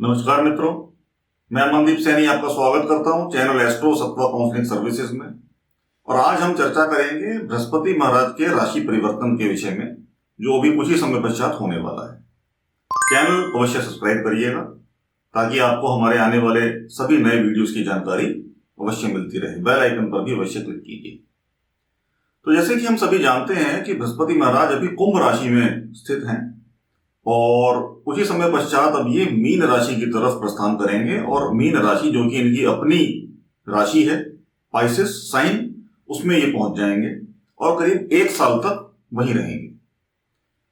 नमस्कार मित्रों, मैं मनदीप सैनी आपका स्वागत करता हूं चैनल एस्ट्रो सत्वा काउंसलिंग सर्विसेज में। और आज हम चर्चा करेंगे बृहस्पति महाराज के राशि परिवर्तन के विषय में, जो अभी कुछ ही समय पश्चात होने वाला है। चैनल अवश्य सब्सक्राइब करिएगा ताकि आपको हमारे आने वाले सभी नए वीडियोस की जानकारी अवश्य मिलती रहे। बेल आइकन पर भी अवश्य क्लिक कीजिए। तो जैसे कि हम सभी जानते हैं कि बृहस्पति महाराज अभी कुंभ राशि में स्थित हैं और कुछ ही समय पश्चात अब ये मीन राशि की तरफ प्रस्थान करेंगे। और मीन राशि जो कि इनकी अपनी राशि है, पाइसेस साइन, उसमें ये पहुंच जाएंगे और करीब 1 साल तक वहीं रहेंगे।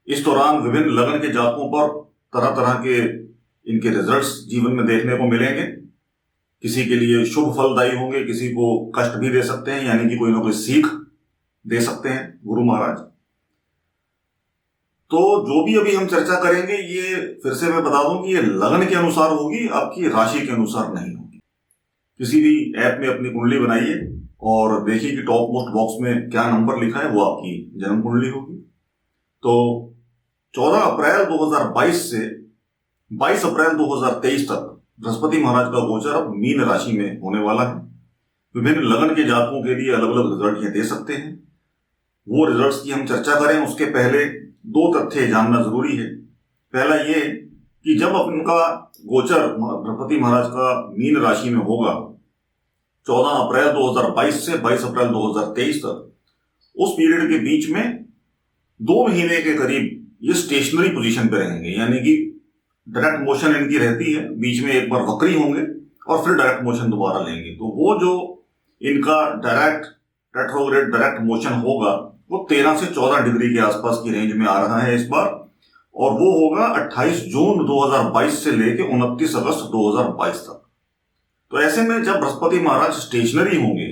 इस दौरान विभिन्न लगन के जातकों पर तरह तरह के इनके रिजल्ट्स जीवन में देखने को मिलेंगे। किसी के लिए शुभ फलदायी होंगे, किसी को कष्ट भी दे सकते हैं, यानी कि कोई ना कोई सीख दे सकते हैं गुरु महाराज। तो जो भी अभी हम चर्चा करेंगे, ये फिर से मैं बता दूं कि ये लगन के अनुसार होगी, आपकी राशि के अनुसार नहीं होगी। किसी भी ऐप में अपनी कुंडली बनाइए और देखिए कि टॉप मोस्ट बॉक्स में क्या नंबर लिखा है, वो आपकी जन्म कुंडली होगी। तो 14 अप्रैल 2022 से 22 अप्रैल 2023 तक बृहस्पति महाराज का गोचर अब मीन राशि में होने वाला है। विभिन्न लगन के जातकों के लिए अलग अलग रिजल्ट ये दे सकते हैं। वो रिजल्ट्स की हम चर्चा करें उसके पहले 2 तथ्य जानना जरूरी है। पहला ये कि जब उनका गोचर बृहस्पति महाराज का मीन राशि में होगा 14 अप्रैल 2022 से 22 अप्रैल 2023 तक, उस पीरियड के बीच में 2 महीने के करीब ये स्टेशनरी पोजीशन पे रहेंगे, यानी कि डायरेक्ट मोशन इनकी रहती है, बीच में एक बार वक्री होंगे और फिर डायरेक्ट मोशन दोबारा लेंगे। तो वो जो इनका डायरेक्ट रेट्रोग्रेड डायरेक्ट मोशन होगा वो 13 से 14 डिग्री के आसपास की रेंज में आ रहा है इस बार, और वो होगा 28 जून 2022 से लेके 29 अगस्त 2022 तक। तो ऐसे में जब बृहस्पति महाराज स्टेशनरी होंगे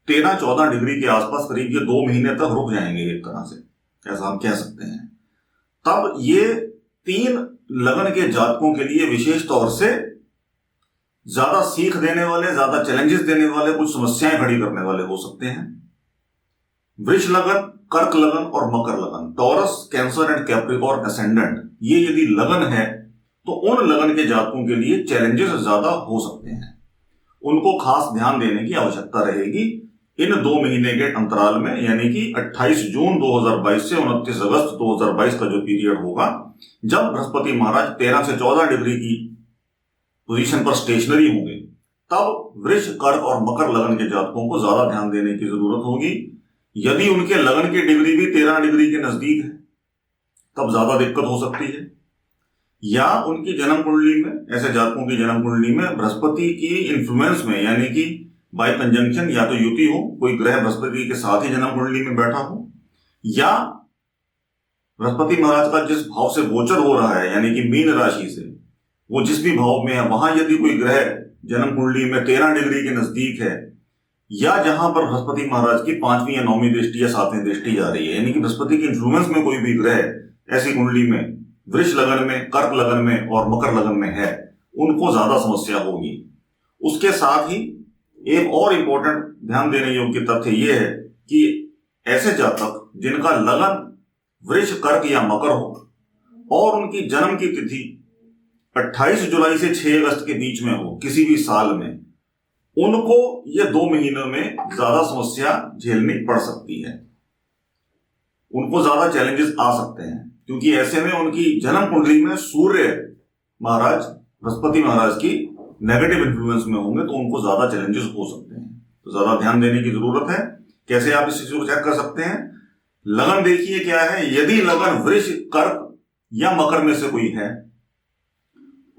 13-14 डिग्री के आसपास, करीब ये 2 महीने तक रुक जाएंगे एक तरह से, ऐसा हम कह सकते हैं। तब ये 3 लगन के जातकों के लिए विशेष तौर से ज्यादा सीख देने वाले, ज्यादा चैलेंजेस देने वाले, कुछ समस्याएं खड़ी करने वाले हो सकते हैं। वृष लगन, कर्क लगन और मकर लगन, taurus, cancer and Capricorn ascendant, ये यदि लगन है तो उन लगन के जातकों के लिए चैलेंजेस ज्यादा हो सकते हैं। उनको खास ध्यान देने की आवश्यकता रहेगी इन 2 महीने के अंतराल में, यानी कि 28 जून 2022 से 29 अगस्त 2022 का जो पीरियड होगा, जब बृहस्पति महाराज 13 से 14 डिग्री की पोजीशन पर स्टेशनरी होंगे, तब वृष, कर्क और मकर लगन के जातकों को ज्यादा ध्यान देने की जरूरत होगी। यदि उनके लगन की डिग्री भी 13 डिग्री के नजदीक है तब ज्यादा दिक्कत हो सकती है। या उनकी जन्म कुंडली में, ऐसे जातकों की जन्म कुंडली में बृहस्पति की इन्फ्लुएंस में, यानी कि बाय कंजंक्शन, या तो युति हो, कोई ग्रह बृहस्पति के साथ ही जन्म कुंडली में बैठा हो, या बृहस्पति महाराज का जिस भाव से गोचर हो रहा है, यानी कि मीन राशि से वो जिस भी भाव में है, वहां यदि कोई ग्रह जन्म कुंडली में 13 डिग्री के नजदीक है, या जहां पर बृहस्पति महाराज की 5वीं या 9वीं दृष्टि या 7वीं दृष्टि जा रही है, यानी कि बृहस्पति की इन्फ्लुएंस में कोई भी ग्रह ऐसी कुंडली में वृष लगन में, कर्क लगन में और मकर लगन में है, उनको ज्यादा समस्या होगी। उसके साथ ही एक और इंपॉर्टेंट ध्यान देने योग्य तथ्य यह है कि ऐसे जातक जिनका लगन वृष, कर्क या मकर हो और उनकी जन्म की तिथि 28 जुलाई से 6 अगस्त के बीच में हो किसी भी साल में, उनको ये 2 महीनों में ज्यादा समस्या झेलनी पड़ सकती है। उनको ज्यादा चैलेंजेस आ सकते हैं, क्योंकि ऐसे में उनकी जन्म कुंडली में सूर्य महाराज बृहस्पति महाराज की नेगेटिव इन्फ्लुएंस में होंगे, तो उनको ज्यादा चैलेंजेस हो सकते हैं। तो ज्यादा ध्यान देने की जरूरत है। कैसे आप इस चीज को चेक कर सकते हैं? लगन देखिए क्या है। यदि लगन वृष, कर्क या मकर में से कोई है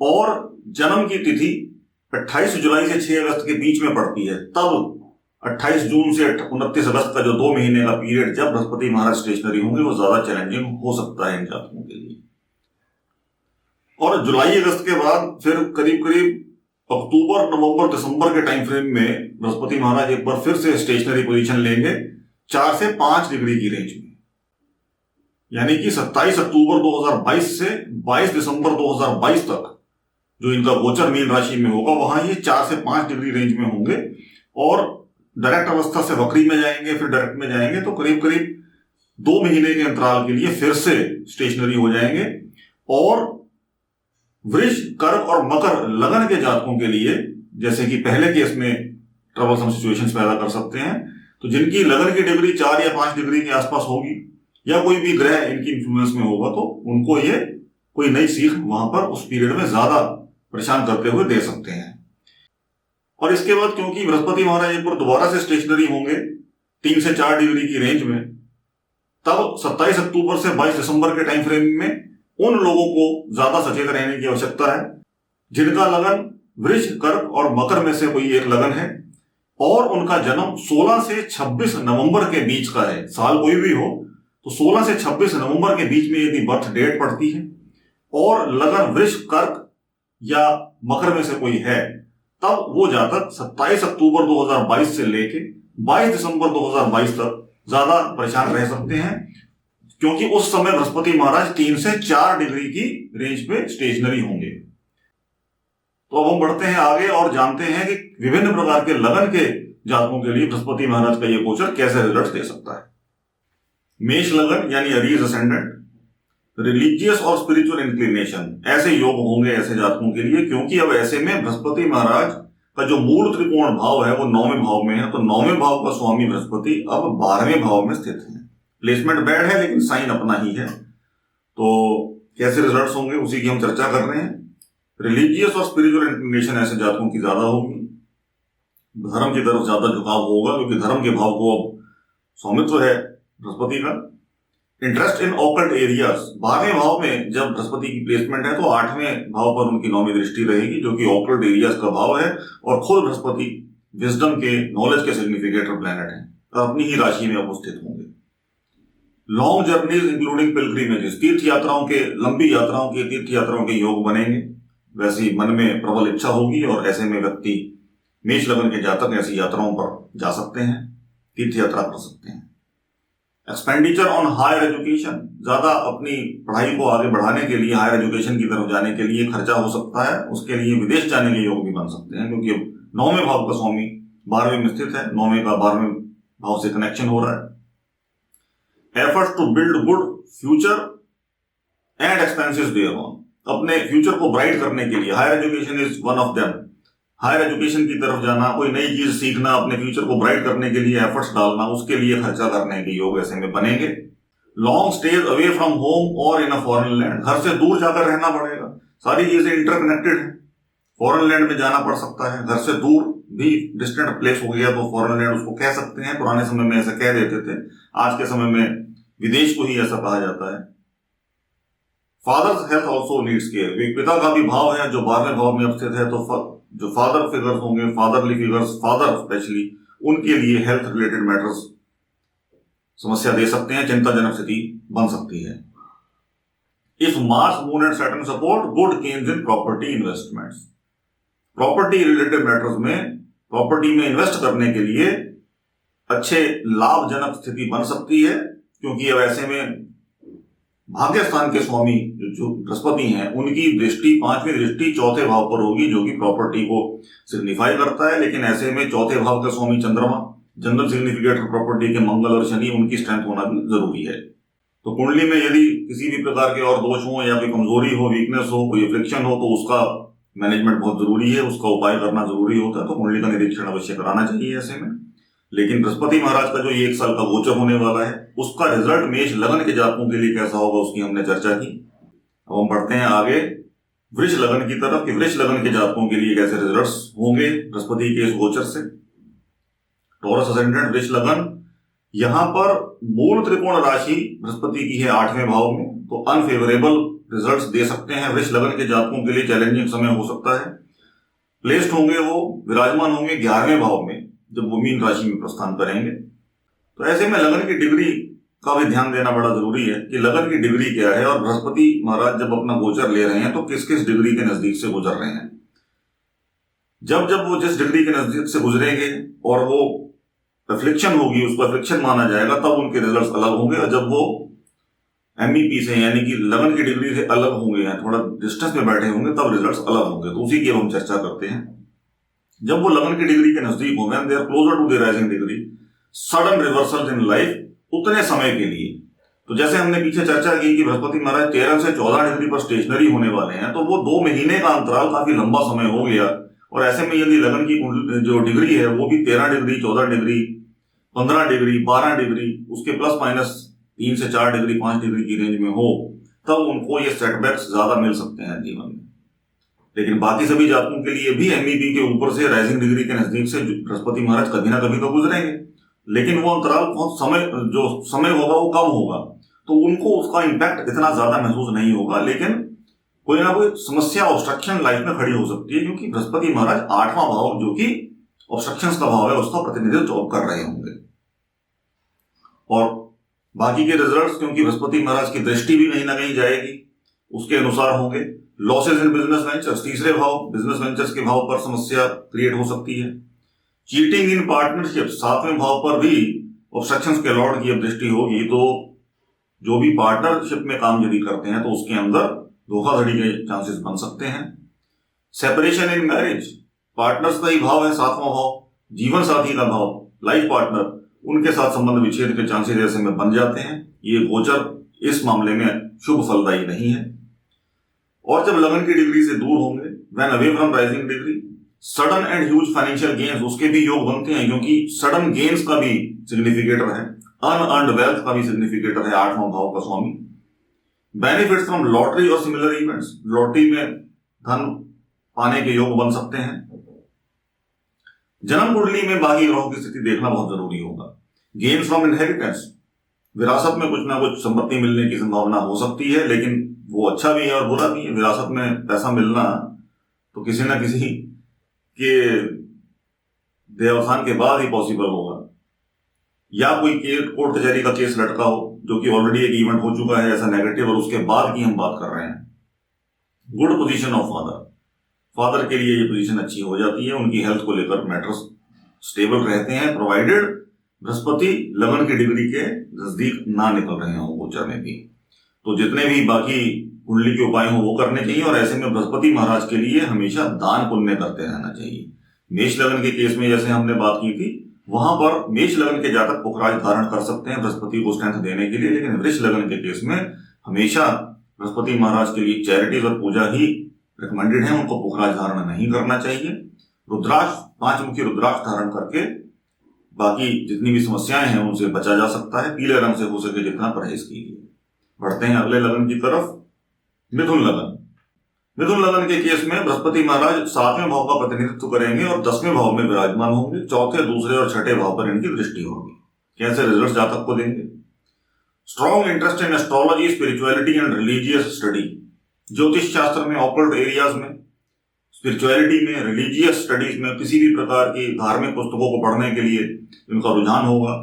और जन्म की तिथि 28 जुलाई से 6 अगस्त के बीच में पड़ती है, तब 28 जून से 29 अगस्त का जो 2 महीने का पीरियड जब बृहस्पति महाराज स्टेशनरी होंगे, वो ज्यादा चैलेंजिंग हो सकता है इन जातकों के लिए। और जुलाई अगस्त के बाद फिर करीब करीब अक्टूबर, नवंबर, दिसंबर के टाइम फ्रेम में बृहस्पति महाराज एक बार फिर से स्टेशनरी पोजीशन लेंगे 4 से 5 डिग्री की रेंज में, यानी कि 27 अक्टूबर 2022 से 22 दिसंबर 2022 तक जो इनका गोचर मीन राशि में होगा, वहां ये 4 से 5 डिग्री रेंज में होंगे और डायरेक्ट अवस्था से वक्री में जाएंगे, फिर डायरेक्ट में जाएंगे। तो करीब करीब 2 महीने के अंतराल के लिए फिर से स्टेशनरी हो जाएंगे और वृष, कर्क और मकर लगन के जातकों के लिए, जैसे कि पहले केस में ट्रबलसम सिचुएशंस पैदा कर सकते हैं, तो जिनकी लगन की डिग्री 4 या 5 डिग्री के आसपास होगी या कोई भी ग्रह इनकी इन्फ्लुएंस में होगा, तो उनको ये कोई नई सीख वहां पर उस पीरियड में ज्यादा परेशान करते हुए दे सकते हैं। और इसके बाद क्योंकि बृहस्पति महाराज एक बार दोबारा से स्टेशनरी होंगे 3 से 4 डिग्री की रेंज में, तब 27 अक्टूबर से 22 दिसंबर के टाइम फ्रेम में उन लोगों को ज्यादा सचेत रहने की आवश्यकता है जिनका लगन वृष, कर्क और मकर में से कोई एक लगन है और उनका जन्म 16 से 26 नवंबर के बीच का है। साल कोई भी हो तो 16 से 26 नवंबर के बीच में यदि बर्थ डेट पड़ती है और लगन वृष, कर्क या मकर में से कोई है, तब वो जातक 27 अक्टूबर 2022 से लेके 22 दिसंबर 2022 तक ज्यादा परेशान रह सकते हैं, क्योंकि उस समय बृहस्पति महाराज 3 से 4 डिग्री की रेंज पे स्टेशनरी होंगे। तो अब हम बढ़ते हैं आगे और जानते हैं कि विभिन्न प्रकार के लगन के जातकों के लिए बृहस्पति महाराज का यह गोचर कैसे रिजल्ट दे सकता है। मेष लगन यानी अरीज असेंडेंट, रिलीजियस और स्पिरिचुअल इंक्लिनेशन, ऐसे योग होंगे ऐसे जातकों के लिए, क्योंकि अब ऐसे में बृहस्पति महाराज का जो मूल त्रिकोण भाव है वो 9वें भाव में है, तो 9वें भाव का स्वामी बृहस्पति अब 12वें भाव में स्थित है। प्लेसमेंट बैड है लेकिन साइन अपना ही है। तो कैसे रिजल्ट्स होंगे उसी की हम चर्चा कर रहे हैं। रिलीजियस और स्पिरिचुअल इंक्लिनेशन ऐसे जातकों की ज्यादा होगी, धर्म की तरफ ज्यादा झुकाव होगा क्योंकि धर्म के भाव को अब स्वामित्व है बृहस्पति का। इंटरेस्ट इन ऑकल्ट एरियाज, 12वें भाव में जब बृहस्पति की प्लेसमेंट है तो 8वें भाव पर उनकी 9वीं दृष्टि रहेगी, जो कि ऑकल्ट एरियाज का भाव है और खुद बृहस्पति विजडम के, नॉलेज के सिग्निफिकेटर प्लैनेट है और अपनी ही राशि में उपस्थित होंगे। लॉन्ग जर्नीज इंक्लूडिंग पिलग्रिमेजेस, तीर्थ यात्राओं के, लंबी यात्राओं के, तीर्थ यात्राओं के योग बनेंगे, वैसी मन में प्रबल इच्छा होगी और ऐसे में व्यक्ति, मेष लगन के जातक ऐसी यात्राओं पर जा सकते हैं, तीर्थ यात्रा कर सकते हैं। एक्सपेंडिचर ऑन हायर एजुकेशन, ज्यादा अपनी पढ़ाई को आगे बढ़ाने के लिए, हायर एजुकेशन की तरफ जाने के लिए खर्चा हो सकता है, उसके लिए विदेश जाने के योग भी बन सकते हैं, क्योंकि अब 9वें भाव का स्वामी 12वें में स्थित है, 9वें का 12वें भाव से कनेक्शन हो रहा है। Efforts to build good future and expenses thereon, अपने फ्यूचर को ब्राइट करने के लिए, higher education is one of them, higher education की तरफ जाना, कोई नई चीज सीखना, अपने फ्यूचर को ब्राइट करने के लिए एफर्ट्स डालना, उसके लिए खर्चा करने के योग ऐसे में बनेंगे। Long stays away from home और इन अ फॉरेन लैंड, घर से दूर जाकर रहना पड़ेगा, सारी चीजें इंटरकनेक्टेड है। फॉरेन लैंड में जाना पड़ सकता है, घर से दूर भी डिस्टेंट प्लेस हो गया तो फॉरेन लैंड उसको कह सकते हैं, पुराने समय में ऐसा कह देते थे, आज के समय में विदेश को ही ऐसा कहा जाता है। Father's health also needs care, पिता का भी भाव है जो 12वें भाव में स्थित है, तो जो फादर फिगर्स होंगे, फादरली फिगर्स, फादर स्पेशली, उनके लिए हेल्थ रिलेटेड मैटर्स समस्या दे सकते हैं, चिंताजनक स्थिति बन सकती है। If Mars, moon and Saturn support good gains in property investments, property related matters में, प्रॉपर्टी में इन्वेस्ट करने के लिए अच्छे लाभजनक स्थिति बन सकती है, क्योंकि अब ऐसे में भाग्य स्थान के स्वामी जो बृहस्पति हैं उनकी दृष्टि, 5वीं दृष्टि 4थे भाव पर होगी, जो कि प्रॉपर्टी को सिग्निफाई करता है। लेकिन ऐसे में 4थे भाव का स्वामी चंद्रमा, जनरल सिग्निफिकेटर प्रॉपर्टी के मंगल और शनि, उनकी स्ट्रेंथ होना भी जरूरी है। तो कुंडली में यदि किसी भी प्रकार के और दोष हो या कोई कमजोरी हो, वीकनेस हो, कोई अफेक्शन हो, तो उसका मैनेजमेंट बहुत जरूरी है, उसका उपाय करना जरूरी होता है। तो कुंडली का निरीक्षण अवश्य कराना चाहिए ऐसे में। लेकिन बृहस्पति महाराज का जो ये 1 साल का गोचर होने वाला है, उसका रिजल्ट मेष लगन के जातकों के लिए कैसा होगा उसकी हमने चर्चा की। अब हम बढ़ते हैं आगे वृष लगन की तरफ कि वृष लगन के जातकों के लिए कैसे रिजल्ट्स होंगे बृहस्पति के इस गोचर से। टॉरस असेंडेंट वृष लगन, यहां पर मूल त्रिकोण राशि बृहस्पति की है 8वें भाव में, तो अनफेवरेबल रिजल्ट्स दे सकते हैं वृष लगन के जातकों के लिए, चैलेंजिंग समय हो सकता है। प्लेस्ड होंगे, वो विराजमान होंगे 11वें भाव में जब वो मीन राशि में प्रस्थान करेंगे। तो ऐसे में लगन की डिग्री का भी ध्यान देना बड़ा जरूरी है कि लगन की डिग्री क्या है और बृहस्पति महाराज जब अपना गोचर ले रहे हैं तो किस किस डिग्री के नजदीक से गुजर रहे हैं। जब जब वो जिस डिग्री के नजदीक से गुजरेंगे और वो अफ्लिक्शन होगी, उसको अफ्लिक्शन माना जाएगा, तब उनके रिजल्ट्स अलग होंगे। और जब वो एमईपी से यानी कि लगन की डिग्री से अलग होंगे या थोड़ा डिस्टेंस में बैठे होंगे, तब रिजल्ट्स अलग होंगे। तो उसी की हम चर्चा करते हैं। जब वो लगन की डिग्री के नजदीक होंगे, they are closer to the rising degree, sudden reversal in life, उतने समय के लिए, तो जैसे हमने पीछे चर्चा की कि बृहस्पति महाराज 13 से 14 डिग्री पर स्टेशनरी होने वाले हैं, तो वो 2 महीने का अंतराल काफी लंबा समय हो गया। और ऐसे में यदि लगन की जो डिग्री है वो भी 13 डिग्री, 14 डिग्री, 15 डिग्री, 12 डिग्री, उसके प्लस माइनस 3 से 4 डिग्री, 5 डिग्री की रेंज में हो, तब उनको ये सेटबैक्स ज्यादा मिल सकते हैं जीवन में। लेकिन बाकी सभी जातकों के लिए भी MEP के ऊपर से राइजिंग डिग्री के नजदीक से बृहस्पति महाराज कभी ना कभी तो गुजरेंगे, लेकिन वो अंतराल बहुत समय होगा वो कम होगा, तो उनको उसका इम्पैक्ट इतना ज्यादा महसूस नहीं होगा। लेकिन कोई ना कोई समस्या ऑब्स्ट्रक्शन लाइफ में खड़ी हो सकती है, क्योंकि बृहस्पति महाराज 8वां भाव जो कि ऑब्स्ट्रक्शंस का भाव है उसका प्रतिनिधित्व कर रहे होंगे। और बाकी के रिजल्ट्स, क्योंकि बृहस्पति महाराज की दृष्टि भी कहीं ना कहीं जाएगी, उसके अनुसार होंगे। लॉसेज इन बिजनेस वेंचर्स, तीसरे भाव बिजनेस वेंचर्स के भाव पर समस्या क्रिएट हो सकती है। चीटिंग इन पार्टनरशिप, 7वें भाव पर भी ऑब्स्ट्रक्शंस के लॉर्ड की अब दृष्टि होगी, तो जो भी पार्टनरशिप में काम यदि करते हैं तो उसके अंदर धोखाधड़ी के चांसेस बन सकते हैं। सेपरेशन इन मैरिज, पार्टनर्स का ही भाव है 7वां भाव, जीवन साथी का भाव, लाइफ पार्टनर, उनके साथ संबंध विच्छेद के चांसेस ऐसे में बन जाते हैं। ये गोचर इस मामले में शुभ फलदायी नहीं है। और जब लगन की डिग्री से दूर होंगे, when away from rising degree, sudden and huge financial gains, उसके भी योग बनते हैं, क्योंकि सडन गेन्स का भी सिग्निफिकेटर है, अनअर्न्ड वेल्थ का भी सिग्निफिकेटर है 8वां भाव का स्वामी। बेनिफिट्स फ्रॉम लॉटरी और सिमिलर इवेंट्स, लॉटरी में धन पाने के योग बन सकते हैं। जन्म कुंडली में बाकी ग्रहों की स्थिति देखना बहुत जरूरी होगा। गेन्स फ्रॉम इनहेरिटेंस, विरासत में कुछ ना कुछ संपत्ति मिलने की संभावना हो सकती है, लेकिन वो अच्छा भी है और बुरा भी है। विरासत में पैसा मिलना तो किसी ना किसी के देहावसान के बाद ही पॉसिबल होगा, या कोई कोर्ट कचहरी का केस लटका हो जो कि ऑलरेडी एक इवेंट हो चुका है ऐसा नेगेटिव, और उसके बाद की हम बात कर रहे हैं। Good position of father, father के लिए ये पोजीशन अच्छी हो जाती है, उनकी हेल्थ को लेकर मैटर्स स्टेबल रहते हैं, प्रोवाइडेड बृहस्पति लगन की डिग्री के नजदीक ना निकल रहे हों गोचर में भी। तो जितने भी बाकी कुंडली के उपाय हों वो करने चाहिए, और ऐसे में बृहस्पति महाराज के लिए हमेशा दान पुण्य करते रहना चाहिए। मेष लगन के केस में जैसे हमने बात की थी, वहां पर मेष लगन के जातक पुखराज धारण कर सकते हैं बृहस्पति को स्ट्रेंथ देने के लिए, लेकिन वृष लगन के केस में हमेशा बृहस्पति महाराज के लिए चैरिटीज और पूजा ही रिकमेंडेड है, उनको पुखराज धारण नहीं करना चाहिए। रुद्राक्ष, 5 मुखी रुद्राक्ष धारण करके बाकी जितनी भी समस्याएं हैं उनसे बचा जा सकता है। पीले रंग से हो सके जितना परहेज कीजिए। बढ़ते हैं अगले लगन की तरफ, मिथुन लगन। मिथुन लगन के केस में बृहस्पति महाराज 7वें भाव का प्रतिनिधित्व करेंगे और 10वें भाव में विराजमान होंगे। चौथे, दूसरे और छठे भाव पर इनकी दृष्टि होगी। कैसे रिजल्ट जातक को देंगे? Strong interest in astrology, spirituality and religious study, ज्योतिष शास्त्र में, ऑकल्ट एरियाज में, स्पिरिचुअलिटी में, रिलीजियस स्टडीज में, किसी भी प्रकार की धार्मिक पुस्तकों को पढ़ने के लिए इनका रुझान होगा।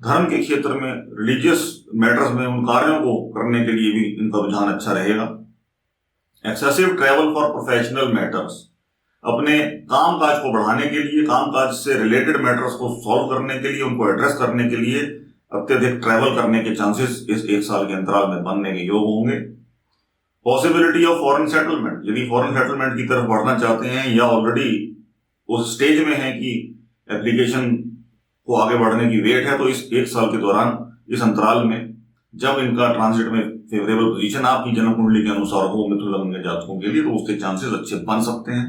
धर्म के क्षेत्र में, रिलीजियस मैटर्स में उन कार्यों को करने के लिए भी इनका रुझान अच्छा रहेगा। Excessive travel for professional matters, अपने काम काज को बढ़ाने के लिए, काम काज से रिलेटेड मैटर्स को सॉल्व करने के लिए, उनको एड्रेस करने के लिए अत्यधिक ट्रैवल करने के चांसेस इस 1 साल के अंतराल में बनने के योग होंगे। पॉसिबिलिटी ऑफ फॉरेन सेटलमेंट, यदि फॉरेन सेटलमेंट की तरफ बढ़ना चाहते हैं या ऑलरेडी उस स्टेज में है कि एप्लीकेशन को आगे बढ़ने की वेट है, तो इस 1 साल के दौरान, इस अंतराल में, जब इनका ट्रांजिट में फेवरेबल पोजीशन आपकी जन्म कुंडली के अनुसार हो मिथुन लगन के जातकों के लिए, तो उसके चांसेस अच्छे बन सकते हैं।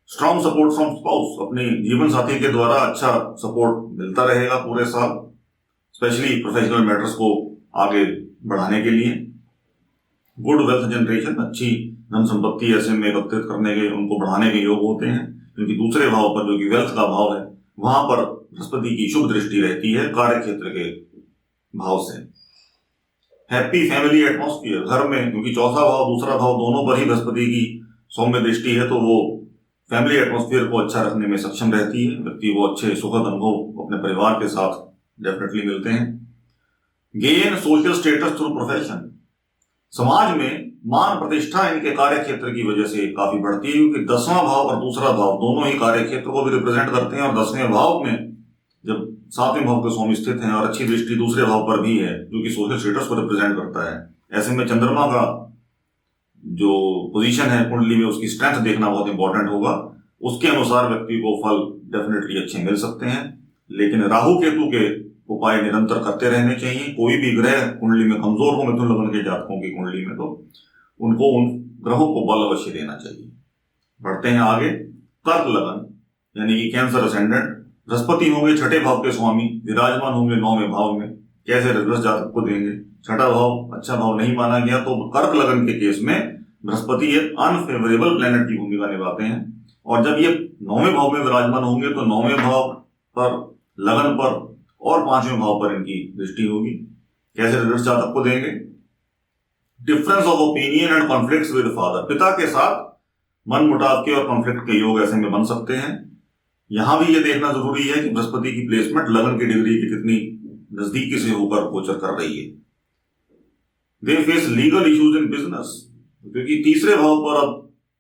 स्ट्रॉन्ग सपोर्ट फ्रॉम स्पाउस, अपने जीवन साथी के द्वारा अच्छा सपोर्ट मिलता रहेगा पूरे साल, स्पेशली प्रोफेशनल मैटर्स को आगे बढ़ाने के लिए। गुड वेल्थ जनरेशन, अच्छी धन संपत्ति ऐसे में एकत्रित करने के, उनको बढ़ाने के योग होते हैं, क्योंकि दूसरे भाव पर जो कि वेल्थ का भाव है, वहां पर बृहस्पति की शुभ दृष्टि रहती है कार्य क्षेत्र के भाव से। हैप्पी फैमिली एटमॉस्फेयर, घर में, क्योंकि चौथा भाव, दूसरा भाव दोनों पर ही बृहस्पति की सौम्य दृष्टि है, तो वो फैमिली एटमॉस्फेयर को अच्छा रखने में सक्षम रहती है। व्यक्ति को अच्छे सुखद अनुभव अपने परिवार के साथ डेफिनेटली मिलते हैं। Gain social status through profession, समाज में मान प्रतिष्ठा इनके कार्य क्षेत्र की वजह से काफी बढ़ती है, क्योंकि 10वां भाव और दूसरा भाव दोनों ही कार्य क्षेत्र को भी रिप्रेजेंट करते हैं, और 10वें भाव में जब 7वें भाव के स्वामी स्थित हैं और अच्छी दृष्टि दूसरे भाव पर भी है जो कि सोशल स्टेटस को रिप्रेजेंट करता है, ऐसे में चंद्रमा का जो पोजीशन है कुंडली में, उसकी स्ट्रेंथ देखना बहुत इंपॉर्टेंट होगा। उसके अनुसार व्यक्ति को फल डेफिनेटली अच्छे मिल सकते हैं। लेकिन राहु केतु के उपाय निरंतर करते रहने चाहिए। कोई भी ग्रह कुंडली में कमजोर हो मिथुन लगन के जातकों की कुंडली में, तो उनको उन ग्रहों को बल अवश्य देना चाहिए। बढ़ते हैं आगे। कर्क लगन यानी कि कैंसर असेंडेंट, बृहस्पति होंगे छठे भाव के स्वामी, विराजमान होंगे 9वें भाव में। कैसे रिजल्ट जातक को देंगे? छठा भाव अच्छा भाव नहीं माना गया, तो कर्क लगन के केस में बृहस्पति एक अनफेवरेबल प्लेनेट की भूमिका निभाते हैं। और जब ये 9वें भाव में विराजमान होंगे तो 9वें भाव पर, लगन पर और 5वें भाव पर इनकी दृष्टि होगी। कैसे रिजल्ट जातक को देंगे? Difference of opinion and conflicts with father, पिता के साथ मन मुटाव के और कॉन्फ्लिक्ट के योग ऐसे में बन सकते हैं। यहां भी ये देखना जरूरी है कि बृहस्पति की प्लेसमेंट लगन की डिग्री की कितनी नजदीकी से होकर गोचर कर रही है। They face legal issues in business, क्योंकि तीसरे भाव पर अब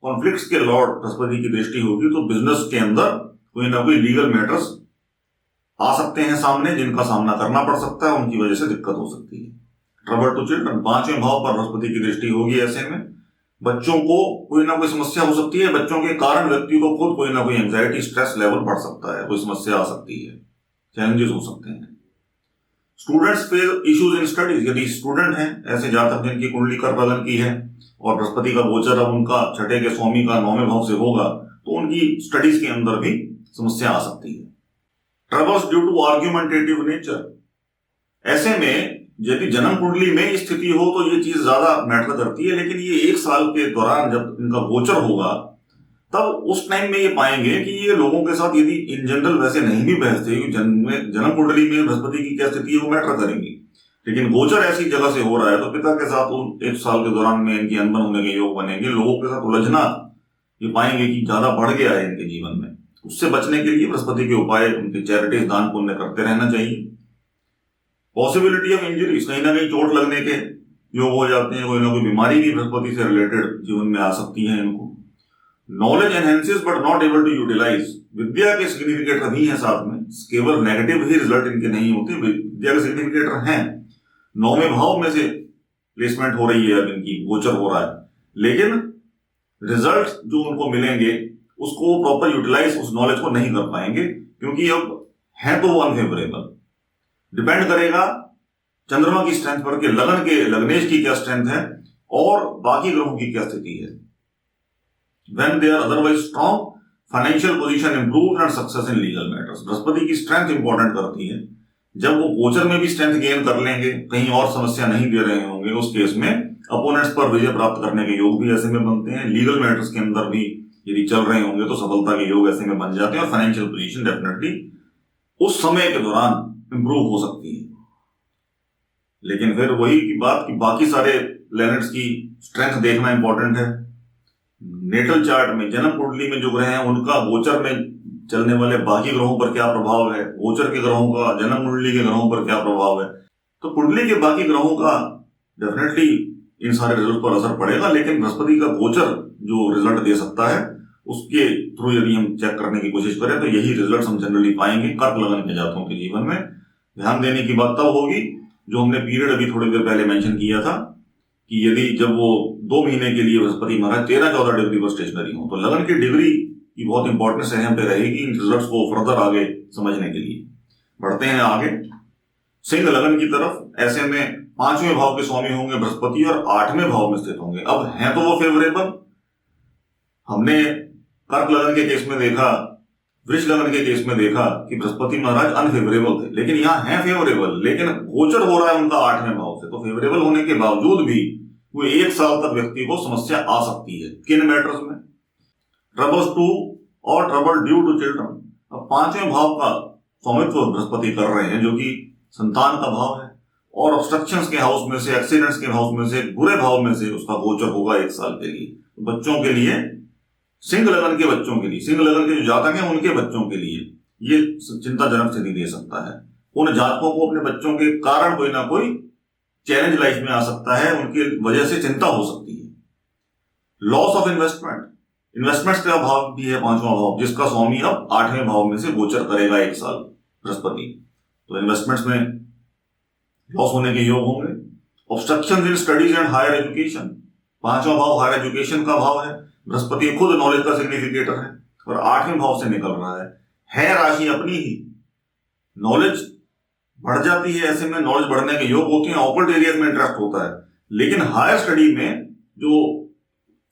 कॉन्फ्लिक्ट्स के लॉर्ड बृहस्पति की दृष्टि होगी, तो बिजनेस के अंदर कोई ना कोई लीगल मैटर्स आ सकते हैं सामने, जिनका सामना करना पड़ सकता है, उनकी वजह से दिक्कत हो सकती है। ट्रबल टू चिल्ड्रन, 5वें भाव पर बृहस्पति की दृष्टि होगी, ऐसे में बच्चों को कोई ना कोई समस्या हो सकती है। बच्चों के कारण व्यक्ति को खुद कोई ना कोई एंजाइटी, स्ट्रेस लेवल बढ़ सकता है, कोई समस्या आ सकती है, चैलेंजेस हो सकते हैं। Students face issues in studies, यदि स्टूडेंट हैं ऐसे जातक जिनकी कुंडली कर्क लगन की है और बृहस्पति का गोचर अब उनका छठे के स्वामी का 9वें भाव से होगा, तो उनकी स्टडीज के अंदर भी समस्या आ सकती है। Troubles due to argumentative nature, ऐसे में यदि जन्म कुंडली में स्थिति हो तो ये चीज ज्यादा मैटर करती है, लेकिन ये 1 साल के दौरान जब इनका गोचर होगा तब उस टाइम में ये पाएंगे कि ये लोगों के साथ यदि इन जनरल वैसे नहीं भी बहसते, जन्म कुंडली में बृहस्पति की क्या स्थिति है वो मैटर करेंगी, लेकिन गोचर ऐसी जगह से हो रहा है तो पिता के साथ 1 साल के दौरान में इनकी अनबन होने के योग बनेंगे। लोगों के साथ उलझना ये पाएंगे कि ज्यादा बढ़ गया है इनके जीवन में। उससे बचने के लिए बृहस्पति के उपाय, उनके चैरिटी, दान पुण्य करते रहना चाहिए। पॉसिबिलिटी ऑफ इंजरीज, कहीं ना कहीं चोट लगने के योग हो जाते हैं, कोई ना कोई बीमारी भी बृहस्पति से रिलेटेड जीवन में आ सकती है इनको। Knowledge enhances but not able to utilise, विद्या के सिग्निफिकेटर भी हैं साथ में, केवल नेगेटिव ही रिजल्ट इनके नहीं होते, विद्या के सिग्निफिकेटर हैं। 9वें भाव में से प्लेसमेंट हो रही है, अब इनकी गोचर हो रहा है, लेकिन रिजल्ट जो उनको मिलेंगे उसको प्रॉपर यूटिलाइज, उस नॉलेज को नहीं कर पाएंगे, क्योंकि अब है तो वो अनफेवरेबल। डिपेंड करेगा चंद्रमा की स्ट्रेंथ पर कि लगन के लग्नेश की क्या स्ट्रेंथ है और बाकी ग्रहों की क्या स्थिति है। When they are otherwise strong, financial position improves and success in legal matters, Brihaspati की स्ट्रेंथ इंपॉर्टेंट करती है। जब वो गोचर में भी स्ट्रेंथ गेन कर लेंगे, कहीं और समस्या नहीं दे रहे होंगे, उस केस में अपोनेंट्स पर विजय प्राप्त करने के योग भी ऐसे में बनते हैं। लीगल मैटर्स के अंदर भी यदि चल रहे होंगे तो सफलता के योग ऐसे में बन जाते हैं और फाइनेंशियल पोजीशन डेफिनेटली उस समय के दौरान इंप्रूव हो सकती है। लेकिन फिर वही की बात कि बाकी सारे प्लैनेट्स की स्ट्रेंथ देखना इंपॉर्टेंट है। नेटल चार्ट में, जन्म कुंडली में जो ग्रह हैं उनका गोचर में चलने वाले बाकी ग्रहों पर क्या प्रभाव है, गोचर के ग्रहों का जन्म कुंडली के ग्रहों पर क्या प्रभाव है, तो कुंडली के बाकी ग्रहों का डेफिनेटली इन सारे रिजल्ट पर असर पड़ेगा। लेकिन बृहस्पति का गोचर जो रिजल्ट दे सकता है उसके थ्रू यदि हम चेक करने की कोशिश करें तो यही रिजल्ट हम जनरली पाएंगे कर्क लगन के जातकों के जीवन में। ध्यान देने की बात तब होगी जो हमने पीरियड अभी थोड़ी देर पहले मेंशन किया था कि यदि जब वो 2 महीने के लिए बृहस्पति महाराज 13-14 डिग्री पर स्टेशनरी हो, तो लगन की डिग्री की बहुत इंपॉर्टेंस यहाँ पे रहेगी इन रिजल्ट्स को फर्दर आगे समझने के लिए। बढ़ते हैं आगे सिंह लगन की तरफ। ऐसे में 5वें भाव के स्वामी होंगे बृहस्पति और 8वें भाव में स्थित होंगे। अब हैं तो वो फेवरेबल, हमने कर्क लगन के केस में देखा, वृष लगन के केस में देखा कि बृहस्पति महाराज अनफेवरेबल थे, लेकिन यहाँ है फेवरेबल, लेकिन गोचर हो रहा है उनका 8वें भाव से, तो फेवरेबल होने के बावजूद भी वो 1 साल तक व्यक्ति को समस्या आ सकती है। किन मैटर्स में? ट्रबल्स टू और ट्रबल ड्यू टू चिल्ड्रन। अब 5वें भाव का स्वामित्व बृहस्पति कर रहे हैं जो कि संतान का भाव है, और ऑब्स्ट्रक्शंस के हाउस में से, एक्सीडेंट्स के हाउस में से, बुरे भाव में से उसका गोचर होगा 1 साल के लिए। बच्चों के लिए, सिंह लगन के बच्चों के लिए, सिंह लगन के जो जातक हैं उनके बच्चों के लिए ये चिंताजनक स्थिति दे सकता है। उन जातकों को अपने बच्चों के कारण कोई ना कोई चैलेंज लाइफ में आ सकता है, उनकी वजह से चिंता हो सकती है। लॉस ऑफ इन्वेस्टमेंट, इन्वेस्टमेंट्स का भाव भी है 5वां भाव, जिसका स्वामी अब 8वें भाव में से गोचर करेगा 1 साल बृहस्पति, तो इन्वेस्टमेंट्स में लॉस होने के योग होंगे। Obstruction in studies and higher education, 5वां भाव हायर एजुकेशन का भाव है, बृहस्पति खुद नॉलेज का सिग्निफिकेटर है और 8वें भाव से निकल रहा है राशि अपनी ही। नॉलेज बढ़ जाती है, ऐसे में नॉलेज बढ़ने के योग होते हैं, ऑकल्ट एरियाज में इंटरेस्ट होता है। लेकिन हायर स्टडी में जो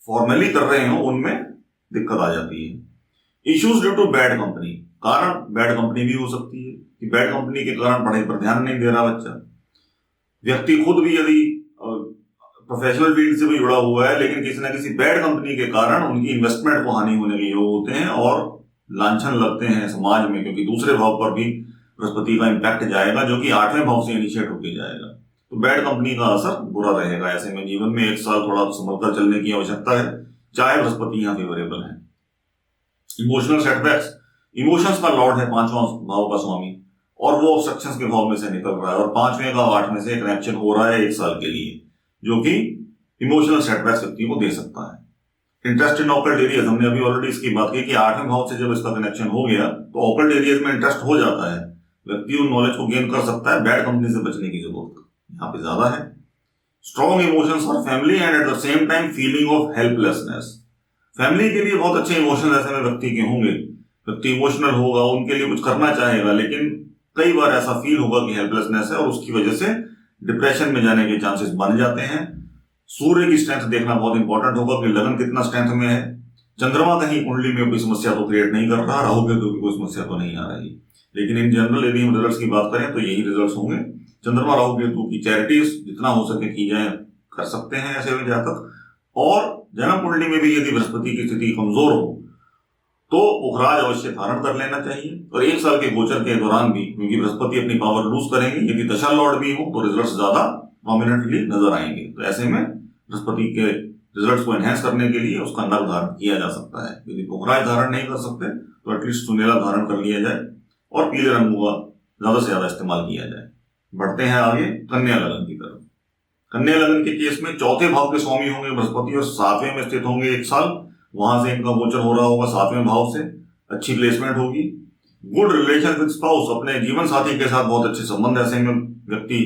फॉर्मली कर रहे हो उनमें दिक्कत आ जाती है। Issues due to bad company, कारण बैड कंपनी भी हो सकती है कि बैड कंपनी के कारण पढ़ाई पर ध्यान नहीं दे रहा बच्चा। व्यक्ति खुद भी यदि प्रोफेशनल फील्ड से भी जुड़ा हुआ है लेकिन किसी न किसी बैड कंपनी के कारण उनकी इन्वेस्टमेंट को हानि होने के योग होते हैं और लांछन लगते हैं समाज में, क्योंकि दूसरे भाव पर भी बृहस्पति का इम्पैक्ट जाएगा जो कि 8वें भाव से इनिशिएट होकर जाएगा। तो बैड कंपनी का असर बुरा रहेगा। ऐसे में जीवन में एक साल थोड़ा संभलकर चलने की आवश्यकता है, चाहे बृहस्पति यहाँ फेवरेबल है। इमोशनल सेटबैक्स, इमोशंस का लॉर्ड है 5वां भाव का स्वामी और वो ऑब्स्ट्रक्शंस के भाव में से निकल रहा है और 5वें का 8वें से कनेक्शन हो रहा है 1 साल के लिए, जो कि इमोशनल सेटबैक्स व्यक्ति को दे सकता है। इंटरेस्ट इन ऑकल्ट एरियाज, हमने अभी ऑलरेडी इसकी बात की कि 8वें भाव से जब इसका कनेक्शन हो गया तो ऑकल्ट एरियाज में इंटरेस्ट हो जाता है, व्यक्ति उन नॉलेज को गेन कर सकता है। बैड कंपनी से बचने की जरूरत यहाँ पे ज्यादा है। Strong emotions for family and at the same time feeling of helplessness, family के लिए बहुत अच्छे इमोशन ऐसे में व्यक्ति के होंगे। व्यक्ति इमोशनल होगा, उनके लिए कुछ करना चाहेगा, लेकिन कई बार ऐसा फील होगा कि हेल्पलेसनेस है और उसकी वजह से डिप्रेशन में जाने के चांसेस बन जाते हैं। सूर्य की स्ट्रेंथ देखना बहुत इंपॉर्टेंट होगा कि लगन कितना स्ट्रेंथ में है। चंद्रमा कहीं कुंडली में कोई समस्या तो क्रिएट नहीं कर रहा, राहु केतु की कोई समस्या तो नहीं आ रही, लेकिन इन जनरल यदि हम रिजल्ट्स की बात करें तो यही रिजल्ट्स होंगे। चंद्रमा राहु केतु की चैरिटीज जितना हो सके की जाए कर सकते हैं ऐसे में जातक। और जन्म कुंडली में भी यदि बृहस्पति की स्थिति कमजोर हो तो पुखराज अवश्य धारण कर लेना चाहिए। और 1 साल के गोचर के दौरान भी क्योंकि बृहस्पति अपनी पावर लूज करेंगे, यदि दशा लॉर्ड भी हो तो रिजल्ट्स ज्यादा प्रोमिनेंटली नजर आएंगे। तो ऐसे में बृहस्पति के रिजल्ट्स को एनहेंस करने के लिए उसका नग धारण किया जा सकता है। यदि पुखराज धारण नहीं कर सकते तो एटलीस्ट सुनहरा धारण कर लिया जाए और पीले रंगों का ज्यादा से ज्यादा इस्तेमाल किया जाए। बढ़ते हैं आगे कन्या लगन की तरफ। कन्या लगन के केस में 4थे भाव के स्वामी होंगे बृहस्पति और 7वें में स्थित होंगे 1 साल, वहां से इनका गोचर हो रहा होगा 7वें भाव से। अच्छी प्लेसमेंट होगी। गुड रिलेशन विद स्पाउस, अपने जीवन साथी के साथ बहुत अच्छे संबंध ऐसे में व्यक्ति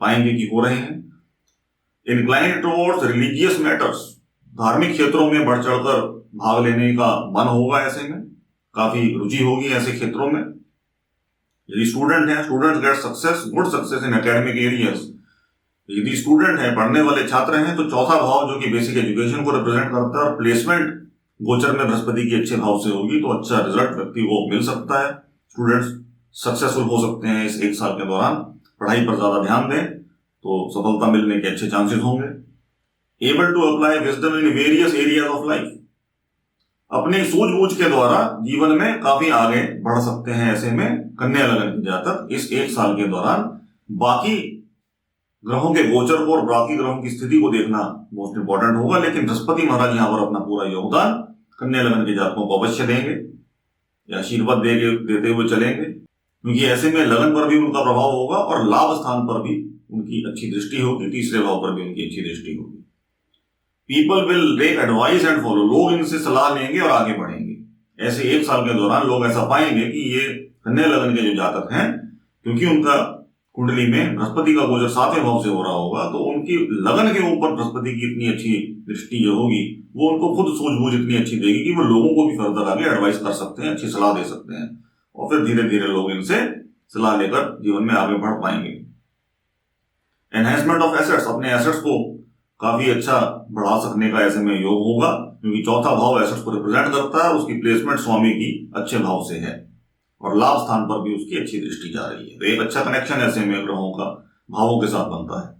पाएंगे कि हो रहे हैं। इंक्लाइंड टुवर्ड्स रिलीजियस मैटर्स, धार्मिक क्षेत्रों में बढ़ चढ़कर भाग लेने का मन होगा, ऐसे में काफी रुचि होगी ऐसे क्षेत्रों में। यदि स्टूडेंट है, students get success, good success in academic areas. यदि स्टूडेंट है, पढ़ने वाले छात्र हैं, तो 4था भाव जो कि बेसिक एजुकेशन को रिप्रेजेंट करता है और प्लेसमेंट गोचर में बृहस्पति की अच्छे भाव से होगी तो अच्छा रिजल्ट व्यक्ति को मिल सकता है। स्टूडेंट्स सक्सेसफुल हो सकते हैं इस 1 साल के दौरान। पढ़ाई पर ज्यादा ध्यान दें तो सफलता मिलने के अच्छे चांसेस होंगे। Able to apply wisdom in various areas of life, अपनी सूझबूझ के द्वारा जीवन में काफी आगे बढ़ सकते हैं ऐसे में कन्या लगन के जातक इस 1 साल के दौरान। बाकी ग्रहों के गोचर को और बाकी ग्रहों की स्थिति को देखना मोस्ट इंपॉर्टेंट होगा, लेकिन बृहस्पति महाराज यहाँ पर अपना पूरा योगदान कन्या लगन के जातकों को अवश्य देंगे या आशीर्वाद देते हुए चलेंगे, क्योंकि ऐसे में लगन पर भी उनका प्रभाव होगा और लाभ स्थान पर भी उनकी अच्छी दृष्टि होगी, तीसरे भाव पर भी उनकी अच्छी दृष्टि होगी। People will take advice and follow, लोग इनसे सलाह लेंगे और आगे बढ़ेंगे। ऐसे 1 साल के दौरान लोग ऐसा पाएंगे कि ये कन्या लगन के जो जातक हैं, क्योंकि उनका कुंडली में बृहस्पति का गोचर 7वें भाव से हो रहा होगा तो उनकी लगन के ऊपर बृहस्पति की इतनी अच्छी दृष्टि जो होगी वो उनको खुद सूझबूझ इतनी अच्छी देगी कि वो लोगों को भी फर्दर आगे एडवाइस कर सकते हैं, अच्छी सलाह दे सकते हैं और फिर धीरे धीरे लोग इनसे सलाह लेकर जीवन में आगे बढ़ पाएंगे। एनहेंसमेंट ऑफ एसेट्स, अपने एसेट्स को काफी अच्छा बढ़ा सकने का ऐसे में योग होगा, क्योंकि 4था भाव एसेट्स को रिप्रेजेंट करता है, उसकी प्लेसमेंट स्वामी की अच्छे भाव से है और लाभ स्थान पर भी उसकी अच्छी दृष्टि जा रही है। तो एक अच्छा कनेक्शन ऐसे में ग्रहों का भावों के साथ बनता है।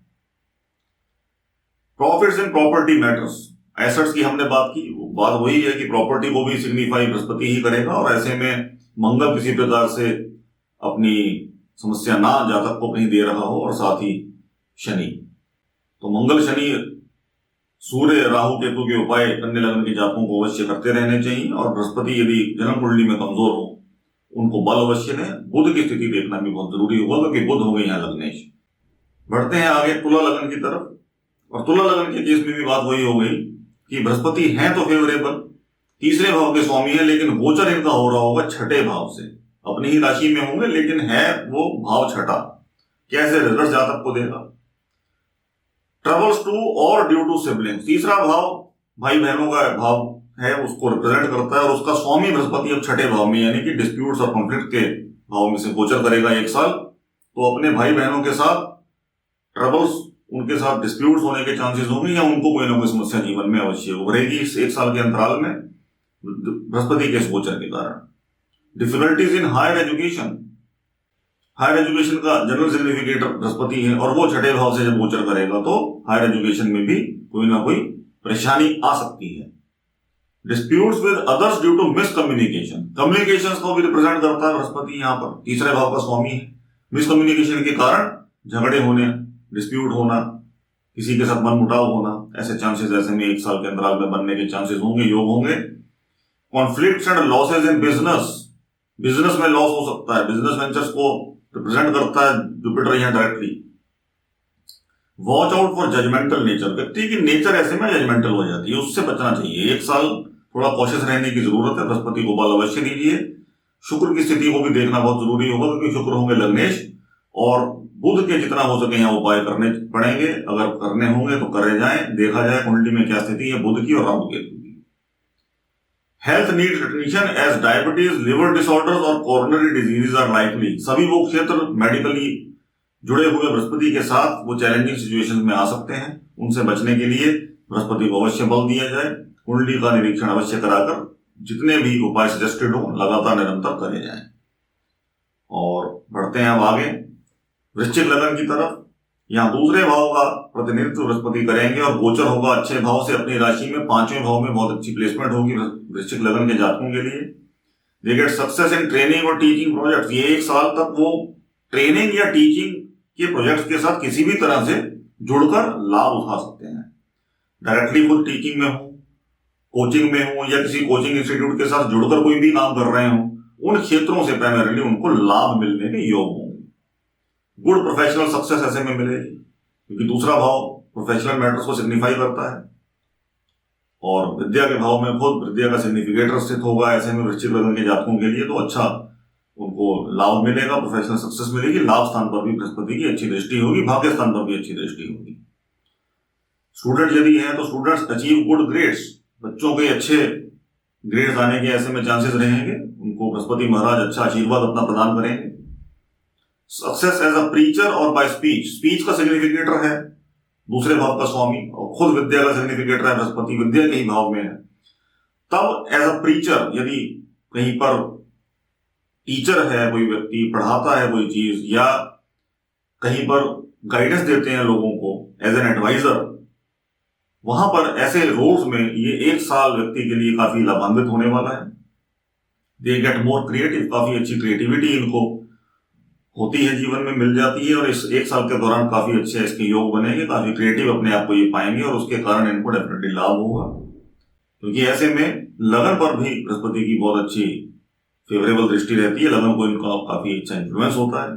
Profits in property matters, assets की हमने बात की, बात वही है कि प्रॉपर्टी को भी सिग्निफाई बृहस्पति ही करेगा और ऐसे में मंगल किसी प्रकार से अपनी समस्या ना जातक को कहीं दे रहा हो और साथ ही शनि, तो मंगल शनि सूर्य राहु केतु के उपाय कन्या लगन के जातकों को अवश्य करते रहने चाहिए और बृहस्पति यदि जन्म कुंडली में कमजोर हो उनको बल अवश्य दें। बुध की स्थिति देखना भी बहुत जरूरी होगा क्योंकि बुध हो गए यहाँ लग्नेश। बढ़ते हैं आगे तुला लगन की तरफ और तुला लगन के केस में भी बात वही हो गई कि बृहस्पति हैं तो फेवरेबल, तीसरे भाव के स्वामी है, लेकिन गोचर इनका हो रहा होगा 6ठे भाव से, अपनी ही राशि में होंगे लेकिन है वो भाव 6ठा। कैसे रिजल्ट जातक को देगा? ट्रबल्स टू और ड्यू टू सिबलिंग्स, तीसरा भाव भाई बहनों का भाव है, उसको रिप्रेजेंट करता है और उसका स्वामी बृहस्पति अब 6ठे भाव में यानी कि डिस्प्यूट्स और कॉन्फ्लिक्ट के भाव में से गोचर करेगा 1 साल, तो अपने भाई बहनों के साथ ट्रबल्स, उनके साथ डिस्प्यूट्स होने के चांसेस होंगे, या उनको कोई ना कोई समस्या जीवन में अवश्य उभरेगी इस 1 साल के अंतराल में बृहस्पति के गोचर के कारण। Difficulties in higher education, higher education का जनरल सिग्निफिकेटर बृहस्पति है, और वो छठे भाव से जब गोचर करेगा तो हायर एजुकेशन में भी कोई ना कोई परेशानी आ सकती है। Disputes with others due to miscommunication, communication को भी रिप्रेजेंट करता है बृहस्पति, यहाँ पर तीसरे भाव का स्वामी है। मिसकम्युनिकेशन के कारण झगड़े होने, डिस्प्यूट होना, किसी के साथ मनमुटाव होना, ऐसे चांसेस ऐसे में 1 साल के अंतराल में बनने के चांसेस होंगे, योग होंगे। Conflicts and losses in business, business में लॉस हो सकता है, बिजनेस वेंचर्स को रिप्रेजेंट करता है जुपिटर यहाँ directly. Watch out for judgmental nature, व्यक्ति की नेचर ऐसे में जजमेंटल हो जाती है, उससे बचना चाहिए। 1 साल थोड़ा कॉशियस रहने की जरूरत है, बृहस्पति को बल अवश्य दीजिए। शुक्र की स्थिति को भी देखना बहुत जरूरी होगा, क्योंकि शुक्र होंगे लग्नेश, और बुध के जितना हो सके यहाँ उपाय करने पड़ेंगे, अगर करने होंगे तो करे जाएं। देखा जाए कुंडली में क्या स्थिति है बुध की और राहु केतु की। Health needs attention as diabetes, liver disorders और कोरोनरी डिजीजेज आर लाइकली। सभी वो क्षेत्र मेडिकली जुड़े हुए बृहस्पति के साथ वो चैलेंजिंग सिचुएशन में आ सकते हैं, उनसे बचने के लिए बृहस्पति को अवश्य बल दिया जाए। कुंडली का निरीक्षण अवश्य कराकर जितने भी उपाय सजेस्टेड हो लगातार निरंतर करे जाएं। और बढ़ते हैं अब आगे वृश्चिक लग्न की तरफ। यहाँ दूसरे भाव का प्रतिनिधित्व बृहस्पति करेंगे और गोचर होगा अच्छे भाव से अपनी राशि में, 5वें भाव में बहुत अच्छी प्लेसमेंट होगी वृश्चिक लग्न के जातकों के लिए। They get success in training और टीचिंग प्रोजेक्ट्स, ये 1 साल तक वो ट्रेनिंग या टीचिंग के प्रोजेक्ट्स के साथ किसी भी तरह से जुड़कर लाभ उठा सकते हैं। डायरेक्टली खुद टीचिंग में हो, कोचिंग में हो, या किसी कोचिंग इंस्टीट्यूट के साथ जुड़कर कोई भी काम कर रहे हो, उन क्षेत्रों से प्राइमरीली उनको लाभ मिलने के योग होंगे। गुड प्रोफेशनल सक्सेस ऐसे में मिलेगी, क्योंकि दूसरा भाव प्रोफेशनल मैटर्स को सिग्निफाई करता है, और विद्या के भाव में खुद विद्या का सिग्निफिकेटर स्थित होगा। ऐसे में वृश्चिक लग्न के जातकों के लिए तो अच्छा उनको लाभ मिलेगा, प्रोफेशनल सक्सेस मिलेगी। लाभ स्थान पर भी बृहस्पति की अच्छी दृष्टि होगी, भाग्य स्थान पर भी अच्छी दृष्टि होगी। स्टूडेंट यदि हैं तो स्टूडेंट्स अचीव गुड ग्रेड्स, बच्चों के अच्छे ग्रेड्स आने के ऐसे में चांसेस रहेंगे, उनको बृहस्पति महाराज अच्छा आशीर्वाद अपना प्रदान करेंगे। सक्सेस एज अ प्रीचर और बाय स्पीच, स्पीच का सिग्निफिकेटर है दूसरे भाव का स्वामी, और खुद विद्या का सिग्निफिकेटर है बृहस्पति, विद्या के ही भाव में है। तब एज अ प्रीचर, यदि कहीं पर टीचर है, कोई व्यक्ति पढ़ाता है कोई चीज, या कहीं पर गाइडेंस देते हैं लोगों को एज एन एडवाइजर, वहां पर ऐसे रोल्स में ये 1 साल व्यक्ति के लिए काफी लाभान्वित होने वाला है। दे गेट मोर क्रिएटिव, काफी अच्छी क्रिएटिविटी इनको होती है, जीवन में मिल जाती है, और इस 1 साल के दौरान काफी अच्छे इसके योग बनेंगे, काफी क्रिएटिव अपने आप को ये पाएंगे, और उसके कारण इनको डेफिनेटली लाभ होगा। क्योंकि ऐसे में लगन पर भी बृहस्पति की बहुत अच्छी फेवरेबल दृष्टि रहती है, लगन को इनका काफी अच्छा इंफ्लुएंस होता है।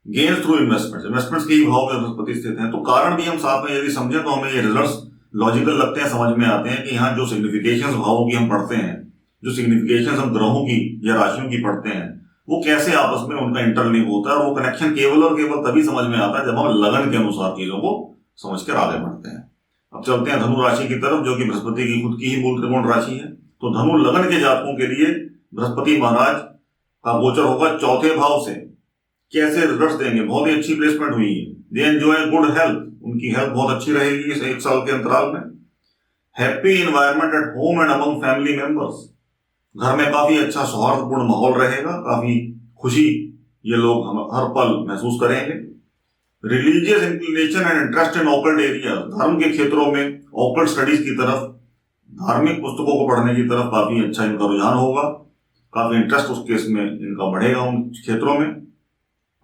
गेन्स थ्रू इन्वेस्टमेंट्स, इन्वेस्टमेंट्स के ही भाव में बृहस्पति स्थित हैं, तो कारण भी हम साथ में यदि समझें तो हमें ये रिजल्ट्स लॉजिकल लगते हैं, समझ में आते हैं कि यहाँ जो सिग्निफिकेशंस भावों की हम पढ़ते हैं, जो सिग्निफिकेशंस हम ग्रहों की या राशियों की पढ़ते हैं, वो कैसे आपस में उनका इंटरलिंक होता है, और वो कनेक्शन केवल और केवल तभी समझ में आता है जब हम लगन के अनुसार चीजों को समझकर आगे बढ़ते हैं। अब चलते हैं धनु राशि की तरफ, जो कि बृहस्पति की खुद की ही मूल त्रिकोण राशि है। तो धनु लगन के जातकों के लिए बृहस्पति महाराज का गोचर होगा चौथे भाव से। कैसे रिजल्ट्स देंगे? बहुत ही अच्छी प्लेसमेंट हुई है। दे एंजॉय गुड हेल्थ, उनकी हेल्थ बहुत अच्छी रहेगी इस 1 साल के अंतराल में। Happy environment at home and among family members, घर में काफी अच्छा सौहार्दपूर्ण माहौल रहेगा, काफी खुशी ये लोग हर पल महसूस करेंगे। Religious inclination and interest in occult area, धर्म के क्षेत्रों में ऑकल्ट स्टडीज की तरफ, धार्मिक पुस्तकों को पढ़ने की तरफ काफी अच्छा इनका रुझान होगा, काफी इंटरेस्ट उस केस में इनका बढ़ेगा उन क्षेत्रों में।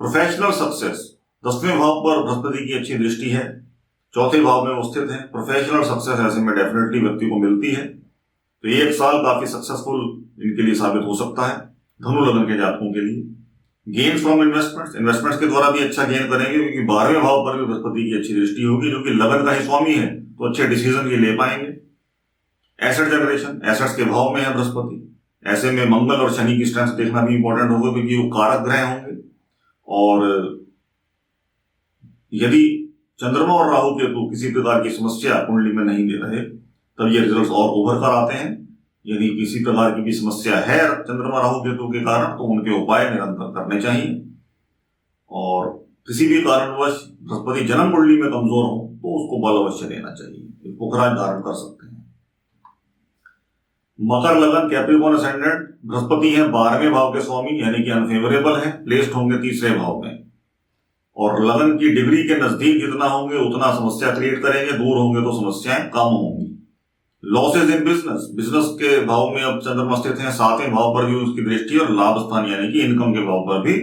प्रोफेशनल सक्सेस, 10वें भाव पर बृहस्पति की अच्छी दृष्टि है, चौथे भाव में वो स्थित है। प्रोफेशनल सक्सेस ऐसे में डेफिनेटली व्यक्ति को मिलती है, तो 1 साल काफी सक्सेसफुल इनके लिए साबित हो सकता है धनु लगन के जातकों के लिए। गेन्स फ्रॉम इन्वेस्टमेंट्स, इन्वेस्टमेंट्स के द्वारा भी अच्छा गेन करेंगे, क्योंकि 12वें भाव पर भी बृहस्पति की अच्छी दृष्टि होगी, जो कि लगन का ही स्वामी है, तो अच्छे डिसीजन ये ले पाएंगे। एसेट जनरेशन, एसेट्स के भाव में है बृहस्पति, ऐसे में मंगल और शनि की स्ट्रेंथ देखना भी इंपॉर्टेंट होगा, क्योंकि वो कारक ग्रह होंगे। और यदि चंद्रमा और राहु केतु किसी प्रकार की समस्या कुंडली में नहीं दे रहे, तब ये रिजल्ट्स और उभर कर आते हैं। यदि किसी प्रकार की भी समस्या है चंद्रमा राहु केतु के कारण, तो उनके उपाय निरंतर करने चाहिए। किसी भी कारणवश बृहस्पति जन्म कुंडली में कमजोर हो तो उसको बल अवश्य देना चाहिए, पुखराज धारण कर सकते हैं। मकर लगन, कैप्रिकॉर्न असेंडेंट, बृहस्पति है 12वें भाव के स्वामी, यानी कि अनफेवरेबल है, प्लेस्ड होंगे 3रे भाव में, और लगन की डिग्री के नजदीक जितना होंगे उतना समस्या क्रिएट करेंगे, दूर होंगे तो समस्याएं कम होंगी। लॉसेज इन बिजनेस, बिजनेस के भाव में अब चंद्रमा स्थित है, 7वें भाव पर भी उसकी दृष्टि और लाभ स्थान यानी कि इनकम के भाव पर भी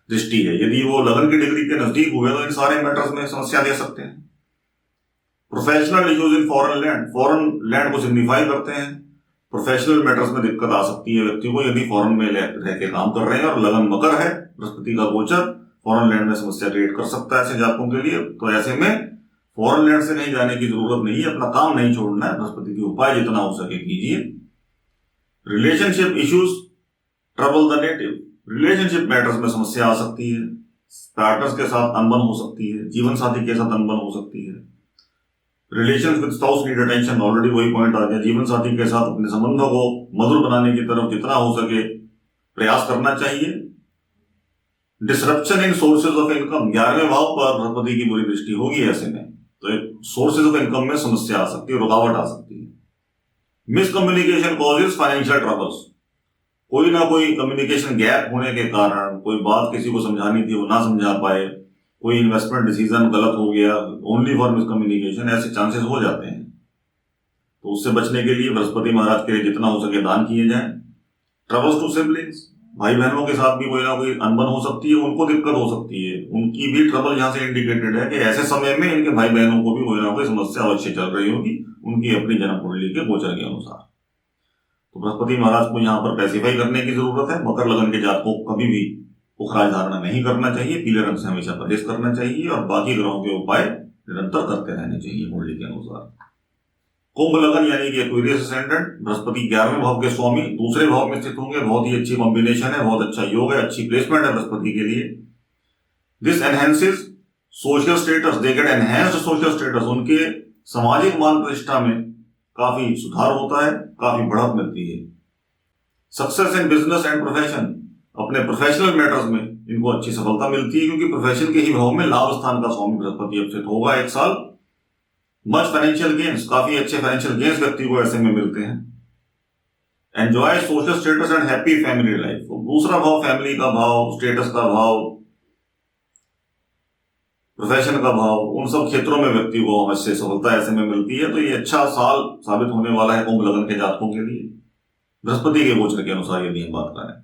दृष्टि है। यदि वो लगन की डिग्री के नजदीक हुए तो इन सारे मैटर्स में समस्या दे सकते हैं। Professional issues in foreign land, foreign land को सिग्निफाई करते हैं। प्रोफेशनल मैटर्स में दिक्कत आ सकती है व्यक्ति को यदि फॉरेन में रह के काम कर रहे हैं और लगन मकर है, बृहस्पति का गोचर फॉरेन लैंड में समस्या क्रिएट कर सकता है ऐसे जातकों के लिए। तो ऐसे में फॉरेन लैंड से कहीं जाने की जरूरत नहीं है, अपना काम नहीं छोड़ना है, बृहस्पति की उपाय जितना हो सके कीजिए। Relationship issues trouble the native, relationship matters में समस्या आ सकती है, पार्टनर्स के साथ अनबन हो सकती है, जीवन साथी के साथ अनबन हो सकती है। Relations with spouse need attention, already वही पॉइंट आ गया, जीवन साथी के साथ अपने संबंधों को मधुर बनाने की तरफ जितना हो सके प्रयास करना चाहिए। Disruption in sources of income, 11वें भाव पर बृहस्पति की बुरी दृष्टि होगी, ऐसे में तो सोर्सेज ऑफ इनकम में समस्या आ सकती है, रुकावट आ सकती है। मिसकम्युनिकेशन कॉजेज फाइनेंशियल ट्रबल्स, कोई ना कोई कम्युनिकेशन गैप होने के कारण कोई बात किसी को समझानी थी वो ना समझा पाए, कोई इन्वेस्टमेंट डिसीजन गलत हो गया, ओनली फॉर मिसकम्युनिकेशन, ऐसे चांसेस हो जाते हैं। तो उससे बचने के लिए बृहस्पति महाराज के लिए जितना हो सके दान किए जाए। ट्रबल्स टू सिबलिंग्स, भाई बहनों के साथ भी कोई ना कोई अनबन हो सकती है, उनको दिक्कत हो सकती है, उनकी भी ट्रबल यहाँ से इंडिकेटेड है कि ऐसे समय में इनके भाई बहनों को भी कोई ना कोई समस्या अवश्य चल रही होगी उनकी अपनी जन्म कुंडली के गोचर के अनुसार। तो बृहस्पति महाराज को यहाँ पर पैसिफाई करने की जरूरत है। मकर लगन के जातकों को कभी भी पुखराज धारणा नहीं करना चाहिए, पीले रंग से हमेशा परहेज करना चाहिए और बाकी ग्रहों के उपाय निरंतर करते रहने चाहिए कुंडली के अनुसार। कुंभ लगन यानी कि एक्वेरियस असेंडेंट, बृहस्पति 11वें भाव के स्वामी, 2रे भाव में स्थित होंगे, बहुत ही अच्छी कॉम्बिनेशन है, बहुत अच्छा योग है, अच्छी प्लेसमेंट है बृहस्पति के लिए। This enhances social status, they get enhanced social status, उनके सामाजिक मान प्रतिष्ठा में काफी सुधार होता है, काफी बढ़त मिलती है। Success in business and profession, अपने प्रोफेशनल मैटर्स में इनको अच्छी सफलता मिलती है क्योंकि प्रोफेशन के ही भाव में लाभ स्थान का स्वामी बृहस्पति अब स्थित होगा 1 साल। मच फाइनेंशियल गेन्स, काफी अच्छे फाइनेंशियल गेन्स व्यक्ति को ऐसे में मिलते हैं। Enjoy social status and happy family life, 2रा भाव फैमिली का भाव, स्टेटस का भाव, प्रोफेशन का भाव, उन सब क्षेत्रों में व्यक्ति को अवश्य सफलता ऐसे में मिलती है। तो ये अच्छा साल साबित होने वाला है कुंभ लगन के जातकों के लिए बृहस्पति के गोचर के अनुसार यदि हम बात करें।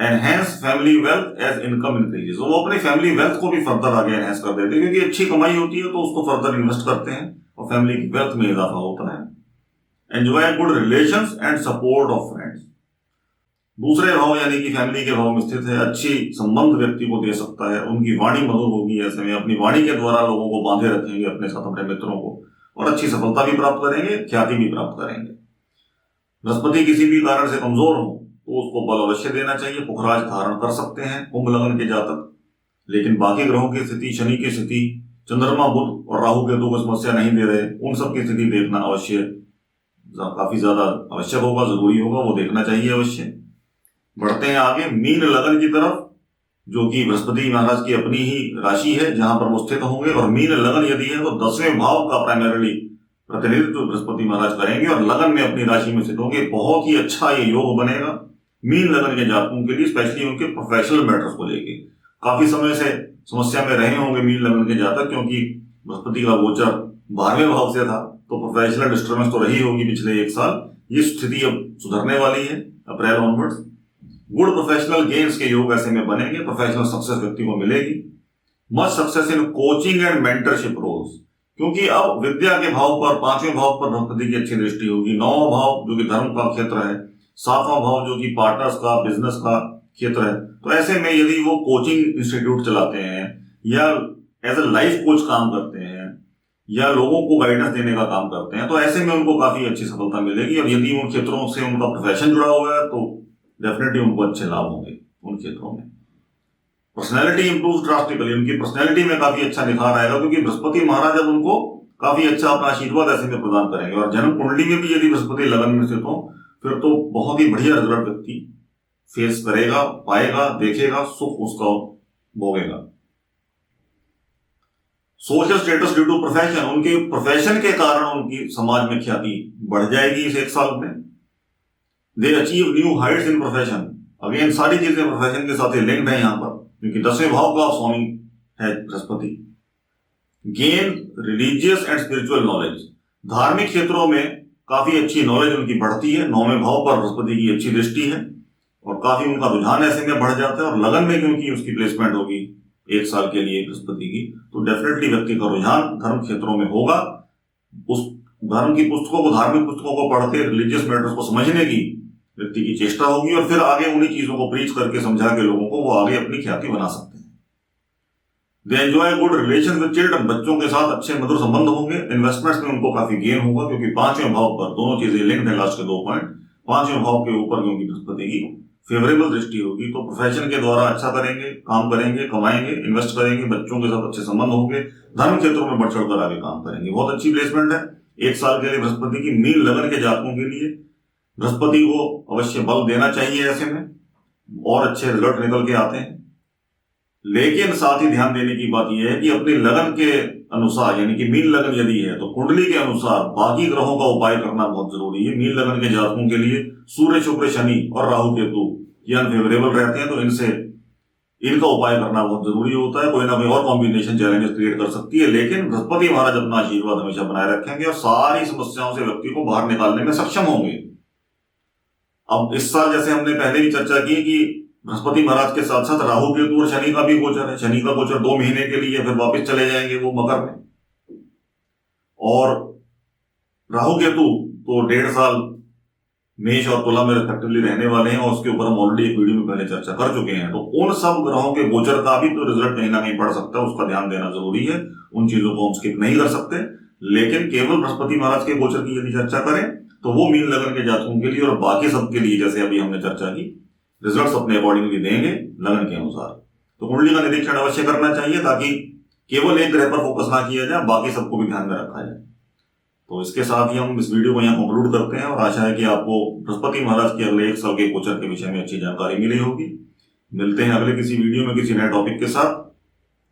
Enhance family wealth as income increases, वो अपनी फैमिली वेल्थ को भी फर्दर आगे एनहेंस कर देते हैं क्योंकि अच्छी कमाई होती है तो उसको फर्दर इन्वेस्ट करते हैं और फैमिली की वेल्थ में इजाफा होता है। Enjoy good relations and support of friends, 2रे भाव यानी कि फैमिली के भाव में स्थित है, अच्छी संबंध व्यक्ति को दे सकता है, उनकी वाणी मधुर होगी, ऐसे में अपनी वाणी के द्वारा लोगों को बांधे रखेंगे अपने साथ, अपने मित्रों को, और अच्छी सफलता भी प्राप्त करेंगे, ख्याति भी प्राप्त करेंगे। बृहस्पति किसी भी कारण से कमजोर हो तो उसको बल अवश्य देना चाहिए, पुखराज धारण कर सकते हैं कुंभ लगन के जातक, लेकिन बाकी ग्रहों की स्थिति, शनि की स्थिति, चंद्रमा बुध और राहु केतु को समस्या नहीं दे रहे, उन सब की स्थिति देखना अवश्य काफी ज्यादा आवश्यक होगा, जरूरी होगा, वो देखना चाहिए अवश्य। बढ़ते हैं आगे मीन लगन की तरफ, जो कि बृहस्पति महाराज की अपनी ही राशि है जहां पर वो स्थित होंगे, और मीन लगन यदि है तो 10वें भाव का प्राइमरीली प्रतिनिधित्व बृहस्पति महाराज करेंगे और लगन में अपनी राशि में स्थित होंगे। बहुत ही अच्छा ये योग बनेगा मीन लगन के जातकों के लिए, स्पेशली उनके प्रोफेशनल मैटर्स को लेके। काफी समय से समस्या में रहे होंगे मीन लगन के जातक क्योंकि बृहस्पति का गोचर 12वें भाव से था, तो प्रोफेशनल डिस्टर्बेंस तो रही होगी पिछले 1 साल। ये स्थिति अब सुधरने वाली है अप्रैल ऑनवर्ड्स। गुड प्रोफेशनल गेन्स के योग ऐसे में बनेंगे, प्रोफेशनल सक्सेस व्यक्ति को मिलेगी। Much success in coaching and mentorship roles, क्योंकि अब विद्या के भाव पर 5वें भाव पर बृहस्पति की अच्छी दृष्टि होगी। 9वां भाव जो कि धर्म का क्षेत्र है, 7वां भाव जो कि पार्टनर्स का, बिजनेस का क्षेत्र है, तो ऐसे में यदि वो कोचिंग इंस्टीट्यूट चलाते हैं या एज ए लाइफ कोच काम करते हैं या लोगों को गाइडेंस देने का काम करते हैं, तो ऐसे में उनको काफी अच्छी सफलता मिलेगी। और यदि उन क्षेत्रों से उनका प्रोफेशन जुड़ा हुआ है तो डेफिनेटली उनको अच्छे लाभ होंगे उन क्षेत्रों में। पर्सनैलिटी इंप्रूव ड्रास्टिकली, उनकी पर्सनैलिटी में काफी अच्छा निखार आएगा क्योंकि बृहस्पति महाराज अब उनको काफी अच्छा अपना आशीर्वाद ऐसे में प्रदान करेंगे। और जन्म कुंडली में भी यदि बृहस्पति लगन में स्थित हो फिर तो बहुत ही बढ़िया रिजल्ट व्यक्ति फेस करेगा, पाएगा, देखेगा, सुख उसका भोगेगा। Social status due to profession, उनके प्रोफेशन के कारण उनकी समाज में ख्याति बढ़ जाएगी इस एक साल में। They achieve new heights in profession, again सारी चीजें प्रोफेशन के साथ लिंक्ड है यहाँ पर, क्योंकि 10वें भाव का स्वामी है Brihaspati. Gain religious and spiritual knowledge, धार्मिक क्षेत्रों में काफी अच्छी नॉलेज उनकी बढ़ती है। 9वें भाव पर बृहस्पति की अच्छी दृष्टि है और काफी उनका रुझान ऐसे में बढ़ जाता है। और लगन में क्योंकि उसकी प्लेसमेंट होगी एक साल के लिए बृहस्पति की, तो डेफिनेटली व्यक्ति का रुझान धर्म क्षेत्रों में होगा। उस धर्म की पुस्तकों को, धार्मिक पुस्तकों को पढ़ के रिलीजियस मैटर्स को समझने की व्यक्ति की चेष्टा होगी और फिर आगे उन्हीं चीजों को प्रीच करके समझा के लोगों को वो आगे अपनी ख्याति बना सकते हैं। They enjoy good relation with children, बच्चों के साथ अच्छे मधुर संबंध होंगे। इन्वेस्टमेंट्स में उनको काफी गेन होगा, क्योंकि 5वें भाव पर दोनों चीजें लिंक्ड है। लास्ट के 2 पॉइंट 5वें भाव के ऊपर क्योंकि बृहस्पति की फेवरेबल दृष्टि होगी, तो प्रोफेशन के द्वारा अच्छा करेंगे, काम करेंगे, कमाएंगे, इन्वेस्ट करेंगे, बच्चों के साथ अच्छे संबंध होंगे, धर्म क्षेत्रों में बढ़ चढ़कर आगे काम करेंगे। बहुत अच्छी प्लेसमेंट है एक साल के लिए बृहस्पति की। मीन लगन के जातकों के लिए बृहस्पति को अवश्य बल देना चाहिए ऐसे में, और अच्छे रिजल्ट निकल के आते हैं। लेकिन साथ ही ध्यान देने की बात यह है कि अपनी लगन के अनुसार, यानी कि मीन लगन यदि है तो कुंडली के अनुसार बाकी ग्रहों का उपाय करना बहुत जरूरी है। मीन लगन के जातकों के लिए सूर्य, शुक्र, शनि और राहु केतु ये अनफेवरेबल रहते हैं, तो इनका उपाय करना बहुत जरूरी होता है। कोई ना कोई और कॉम्बिनेशन चैलेंजेस क्रिएट कर सकती है, लेकिन बृहस्पति महाराज अपना आशीर्वाद हमेशा बनाए रखेंगे और सारी समस्याओं से व्यक्ति को बाहर निकालने में सक्षम होंगे। अब इस साल जैसे हमने पहले भी चर्चा की कि बृहस्पति महाराज के साथ साथ राहु केतु और शनि का भी गोचर है। शनि का गोचर 2 महीने के लिए, फिर वापस चले जाएंगे वो मकर में, और राहु केतु तो 1.5 साल मेष और तुला में रिस्पेक्टिवली रहने वाले हैं, और उसके ऊपर हम ऑलरेडी एक वीडियो में पहले चर्चा कर चुके हैं। तो उन सब ग्रहों के गोचर का भी तो रिजल्ट कहीं ना कहीं पड़ सकता है, उसका ध्यान देना जरूरी है। उन चीजों को हम स्किप नहीं कर सकते, लेकिन केवल बृहस्पति महाराज के गोचर की यदि चर्चा करें तो वो मीन लगन के जातकों के लिए और बाकी सबके लिए, जैसे अभी हमने चर्चा की, रिजल्ट्स अपने अकॉर्डिंगली देंगे लगन के अनुसार। तो कुंडली का निरीक्षण अवश्य करना चाहिए, ताकि केवल एक ग्रह पर फोकस ना किया जाए, बाकी सबको भी ध्यान में रखा जाए। तो इसके साथ ही हम इस वीडियो को यहाँ कंक्लूड करते हैं, और आशा है कि आपको बृहस्पति महाराज के अगले 1 साल के गोचर के विषय में अच्छी जानकारी मिली होगी। मिलते हैं अगले किसी वीडियो में किसी नए टॉपिक के साथ,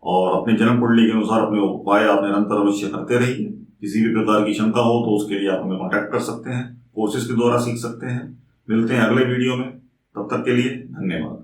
और अपने जन्म कुंडली के अनुसार अपने उपाय आप निरंतर अवश्य करते रहिए। किसी भी प्रकार की शंका हो तो उसके लिए आप हमें कॉन्टैक्ट कर सकते हैं, कोर्सेज के द्वारा सीख सकते हैं। मिलते हैं अगले वीडियो में, तब तक के लिए धन्यवाद।